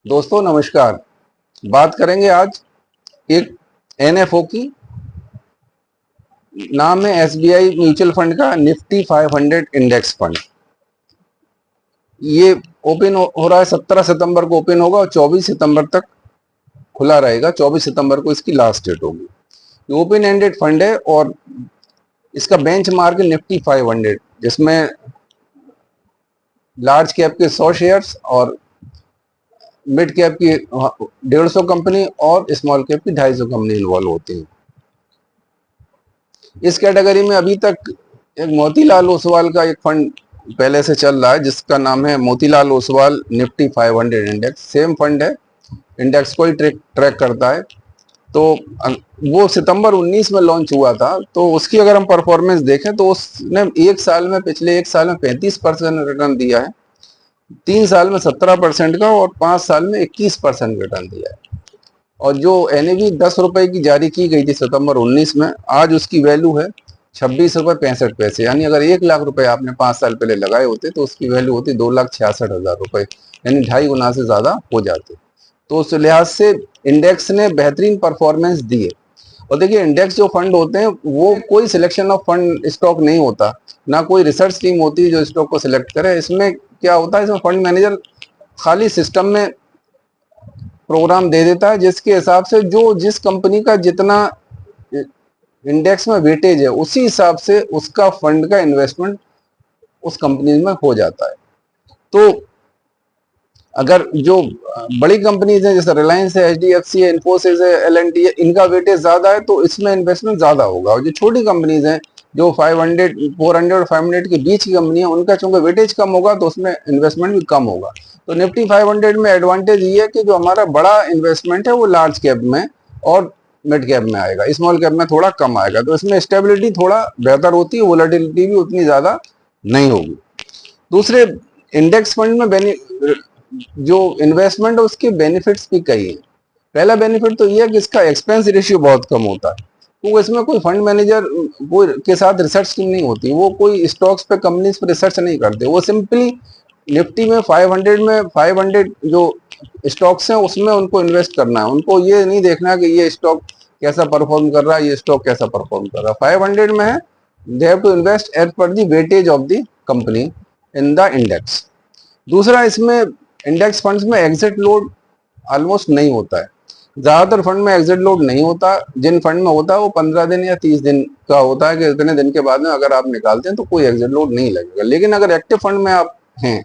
दोस्तों नमस्कार। बात करेंगे आज एक एनएफओ की। नाम है एसबीआई म्यूचुअल फंड का निफ्टी 500 इंडेक्स फंड। ये ओपन हो रहा है, 17 सितंबर को ओपन होगा और 24 सितंबर तक खुला रहेगा। 24 सितंबर को इसकी लास्ट डेट होगी। ये ओपन एंडेड फंड है और इसका बेंच मार्क है निफ्टी 500, जिसमें लार्ज कैप के 100 शेयर्स और मिड कैप की 150 कंपनी और स्मॉल कैप की 250 कंपनी इन्वॉल्व होती हैं। इस कैटेगरी में अभी तक एक मोतीलाल ओसवाल का एक फंड पहले से चल रहा है, जिसका नाम है Motilal Oswal Nifty 500 index. Same fund है, इंडेक्स को ही ट्रैक करता है। तो वो सितंबर 19 में लॉन्च हुआ था। तो उसकी अगर हम परफॉर्मेंस देखें तो उसने पिछले एक साल में 35% रिटर्न दिया है, 3 साल में 17% का और 5 साल में 21% रिटर्न दिया है। और जो एनएवी 10 रुपए की जारी की गई थी सितंबर 19 में, आज उसकी वैल्यू है 26 रुपए 65 पैसे। यानी अगर 1 लाख रुपए आपने 5 साल पहले लगाए होते तो उसकी वैल्यू होती 2,66,000 रुपए, यानी 2.5 गुना से ज्यादा हो जाते। तो उस लिहाज से इंडेक्स ने बेहतरीन परफॉर्मेंस दी है। और देखिए, इंडेक्स जो फंड होते हैं वो कोई सिलेक्शन ऑफ फंड स्टॉक नहीं होता, ना कोई रिसर्च टीम होती है जो स्टॉक को सिलेक्ट करे। इसमें क्या होता है, इसमें फंड मैनेजर खाली सिस्टम में प्रोग्राम दे देता है, जिसके हिसाब से जो जिस कंपनी का जितना इंडेक्स में वेटेज है उसी हिसाब से उसका फंड का इन्वेस्टमेंट उस कंपनी में हो जाता है। तो अगर जो बड़ी कंपनीज हैं जैसे रिलायंस है, एचडीएफसी है, इन्फोसिस है, एलएनटी है, इनका वेटेज ज्यादा है तो इसमें इन्वेस्टमेंट ज्यादा होगा। और जो छोटी कंपनीज हैं जो 500, 400 और 500 के बीच की कंपनी है, उनका चूंकि वेटेज कम होगा तो उसमें इन्वेस्टमेंट भी कम होगा। तो निफ्टी 500 में एडवांटेज ये है कि जो हमारा बड़ा इन्वेस्टमेंट है वो लार्ज कैप में और मिड कैप में आएगा, स्मॉल कैप में थोड़ा कम आएगा। तो इसमें स्टेबिलिटी थोड़ा बेहतर होती है, वोलेटिलिटी भी उतनी ज्यादा नहीं होगी। दूसरे, इंडेक्स फंड में जो इन्वेस्टमेंट है उसके बेनिफिट्स भी कई है। पहला बेनिफिट तो ये है कि इसका एक्सपेंस रेशियो बहुत कम होता है। तो इसमें कोई फंड मैनेजर के साथ रिसर्च टीम नहीं होती, वो कोई स्टॉक्स पे, कंपनीज पे रिसर्च नहीं करते। वो सिंपली निफ्टी में 500 जो स्टॉक्स हैं उसमें उनको इन्वेस्ट करना है। उनको ये नहीं देखना कि ये स्टॉक कैसा परफॉर्म कर रहा है, ये स्टॉक कैसा परफॉर्म कर रहा है। 500 में है, they have to invest as per the weightage of the company in the index. दूसरा, इसमें इंडेक्स फंड्स में एग्जिट लोड ऑलमोस्ट नहीं होता है। ज्यादातर फंड में एग्जिट लोड नहीं होता। जिन फंड में होता है वो 15 दिन या 30 दिन का होता है कि इतने दिन के बाद में अगर आप निकालते हैं तो कोई एग्जिट लोड नहीं लगेगा। लेकिन अगर एक्टिव फंड में आप हैं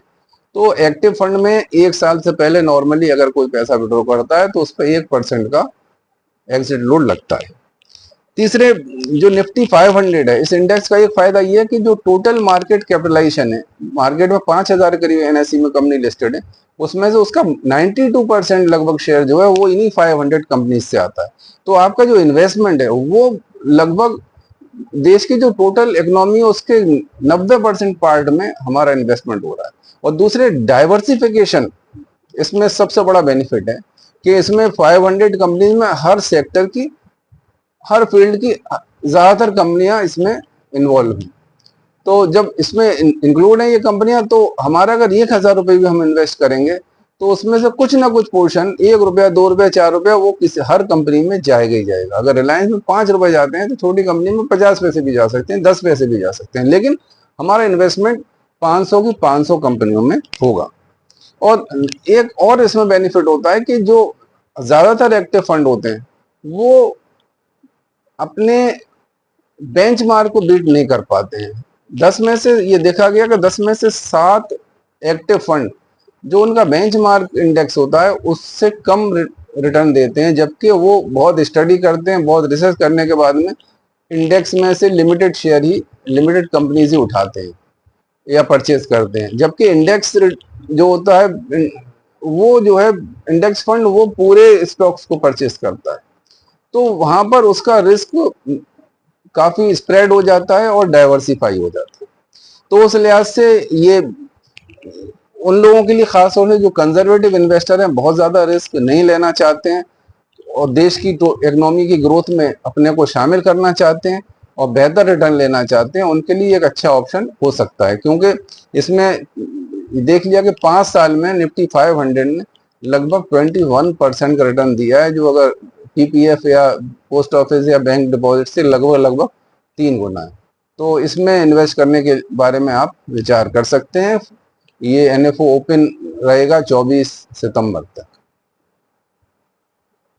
तो एक्टिव फंड में 1 साल से पहले नॉर्मली अगर कोई पैसा विड्रॉ करता है तो उस पर 1% का एग्जिट लोड लगता है। तीसरे, जो निफ्टी 500 है, इस इंडेक्स का एक फायदा ये है कि जो टोटल मार्केट कैपिटलाइजेशन है, मार्केट में 5,000 करीब एनएसई में कंपनी लिस्टेड है, उसमें से उसका 92% लगभग शेयर जो है वो इन्हीं 500 कंपनी से आता है। तो आपका जो इन्वेस्टमेंट है वो लगभग देश की जो टोटल इकोनॉमी है उसके 90% पार्ट में हमारा इन्वेस्टमेंट हो रहा है। और दूसरे, डाइवर्सिफिकेशन इसमें सबसे बड़ा बेनिफिट है कि इसमें 500 कंपनीज में हर सेक्टर की, हर फील्ड की ज्यादातर कंपनियां इसमें इन्वॉल्व हैं। तो जब इसमें इंक्लूड है ये कंपनियां, तो हमारा अगर 1,000 रुपए भी हम इन्वेस्ट करेंगे तो उसमें से कुछ ना कुछ पोर्शन, 1 रुपया, 2 रुपया, 4 रुपया, वो किसी हर कंपनी में जाएगा ही जाएगा। अगर रिलायंस में 5 रुपए जाते हैं तो छोटी कंपनी में 50 पैसे भी जा सकते हैं, 10 पैसे भी जा सकते हैं, लेकिन हमारा इन्वेस्टमेंट 500 की 500 कंपनियों में होगा। और एक और इसमें बेनिफिट होता है कि जो ज्यादातर एक्टिव फंड होते हैं वो अपने बेंचमार्क को बीट नहीं कर पाते हैं। 10 में से ये देखा गया कि 10 में से 7 एक्टिव फंड जो उनका बेंचमार्क इंडेक्स होता है उससे कम रिटर्न देते हैं, जबकि वो बहुत स्टडी करते हैं, बहुत रिसर्च करने के बाद में इंडेक्स में से लिमिटेड शेयर ही, लिमिटेड कंपनीज ही उठाते हैं या परचेज करते हैं। जबकि इंडेक्स जो होता है, वो जो है इंडेक्स फंड, वो पूरे स्टॉक्स को परचेज करता है। तो वहां पर उसका रिस्क काफी स्प्रेड हो जाता है और डाइवर्सिफाई हो जाता है। तो उस लिहाज से ये उन लोगों के लिए खास तौर से जो कंजर्वेटिव इन्वेस्टर हैं, बहुत ज्यादा रिस्क नहीं लेना चाहते हैं और देश की तो इकोनॉमी की ग्रोथ में अपने को शामिल करना चाहते हैं और बेहतर रिटर्न लेना चाहते हैं, उनके लिए एक अच्छा ऑप्शन हो सकता है। क्योंकि इसमें देख लिया कि 5 साल में निफ्टी 500 ने लगभग 21% का रिटर्न दिया है, जो अगर पीपीएफ या पोस्ट ऑफिस या बैंक डिपॉजिट से लगभग 3 गुना है। तो इसमें इन्वेस्ट करने के बारे में आप विचार कर सकते हैं। ये एनएफओ ओपन रहेगा 24 सितंबर तक।